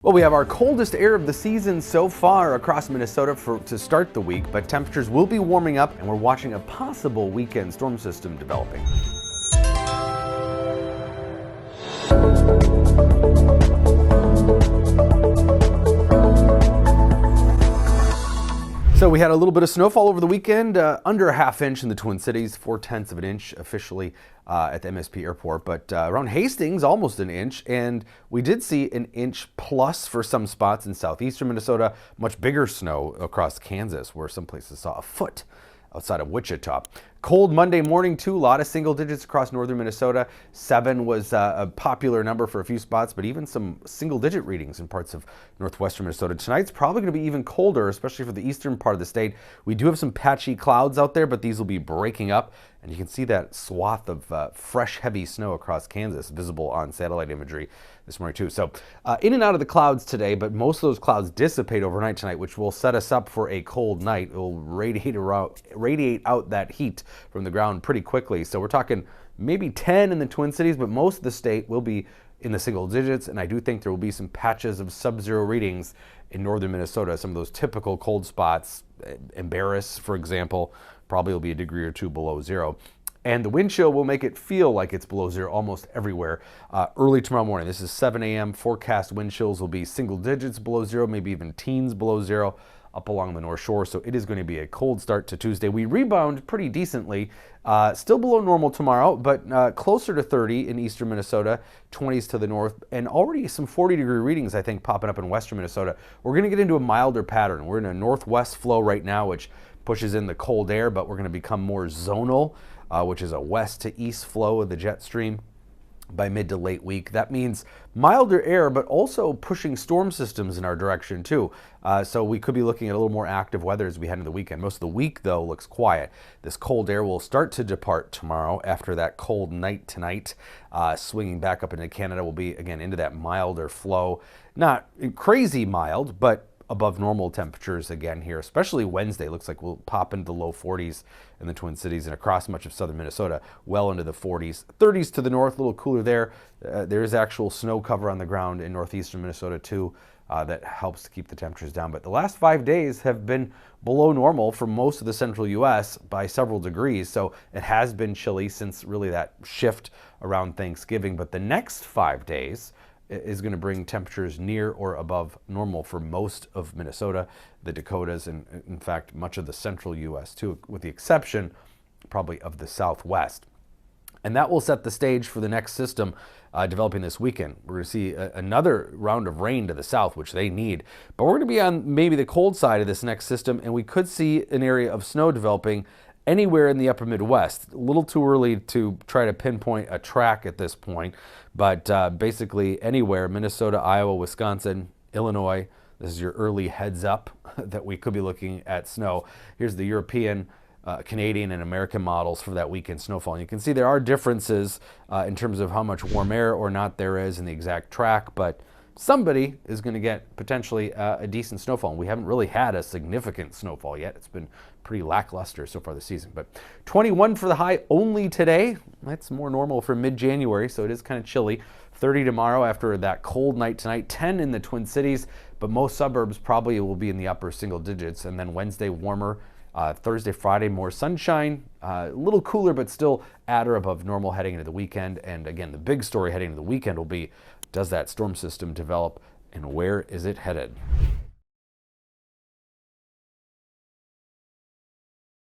Well, we have our coldest air of the season so far across Minnesota to start the week, but temperatures will be warming up and we're watching a possible weekend storm system developing. So we had a little bit of snowfall over the weekend, under a half inch in the Twin Cities, 0.4 of an inch officially at the MSP airport, but around Hastings, almost an inch. And we did see an inch plus for some spots in southeastern Minnesota, much bigger snow across Kansas, where some places saw a foot outside of Wichita. Cold Monday morning too, a lot of single digits across northern Minnesota. 7 was a popular number for a few spots, but even some single digit readings in parts of northwestern Minnesota. Tonight's probably going to be even colder, especially for the eastern part of the state. We do have some patchy clouds out there, but these will be breaking up. And you can see that swath of fresh, heavy snow across Kansas visible on satellite imagery this morning too. So in and out of the clouds today, but most of those clouds dissipate overnight tonight, which will set us up for a cold night. It will radiate out that heat from the ground pretty quickly. So we're talking maybe 10 in the Twin Cities, but most of the state will be in the single digits. And I do think there will be some patches of sub-zero readings in northern Minnesota. Some of those typical cold spots, Embarrass, for example, probably will be a degree or two below zero. And the wind chill will make it feel like it's below zero almost everywhere. Early tomorrow morning, this is 7 a.m. Forecast wind chills will be single digits below zero, maybe even teens below zero up along the North Shore. So it is going to be a cold start to Tuesday. We rebound pretty decently, still below normal tomorrow, but closer to 30 in eastern Minnesota, 20s to the north, and already some 40-degree readings, I think, popping up in western Minnesota. We're going to get into a milder pattern. We're in a northwest flow right now, which pushes in the cold air, but we're going to become more zonal, which is a west to east flow of the jet stream by mid to late week. That means milder air, but also pushing storm systems in our direction too. So we could be looking at a little more active weather as we head into the weekend. Most of the week, though, looks quiet. This cold air will start to depart tomorrow after that cold night tonight. Swinging back up into Canada, will be, again, into that milder flow. Not crazy mild, but above normal temperatures again here, especially Wednesday. Looks like we'll pop into the low 40s in the Twin Cities and across much of southern Minnesota, well into the 40s. 30s to the north, a little cooler there. There is actual snow cover on the ground in northeastern Minnesota too, that helps to keep the temperatures down. But the last 5 days have been below normal for most of the central U.S. by several degrees, so it has been chilly since really that shift around Thanksgiving. But the next 5 days is going to bring temperatures near or above normal for most of Minnesota, the Dakotas, and in fact much of the central U.S. too, with the exception probably of the Southwest. And that will set the stage for the next system developing this weekend. We're going to see another round of rain to the south, which they need. But we're going to be on maybe the cold side of this next system, and we could see an area of snow developing anywhere in the upper Midwest. A little too early to try to pinpoint a track at this point, but basically anywhere, Minnesota, Iowa, Wisconsin, Illinois. This is your early heads up that we could be looking at snow. Here's the European, Canadian, and American models for that weekend snowfall. And you can see there are differences in terms of how much warm air or not there is in the exact track, but somebody is going to get potentially a decent snowfall. And we haven't really had a significant snowfall yet. It's been pretty lackluster so far this season. But 21 for the high only today. That's more normal for mid-January, so it is kind of chilly. 30 tomorrow after that cold night tonight. 10 in the Twin Cities, but most suburbs probably will be in the upper single digits. And then Wednesday warmer. Thursday, Friday, more sunshine, a little cooler, but still at or above normal heading into the weekend. And again, the big story heading into the weekend will be, does that storm system develop and where is it headed?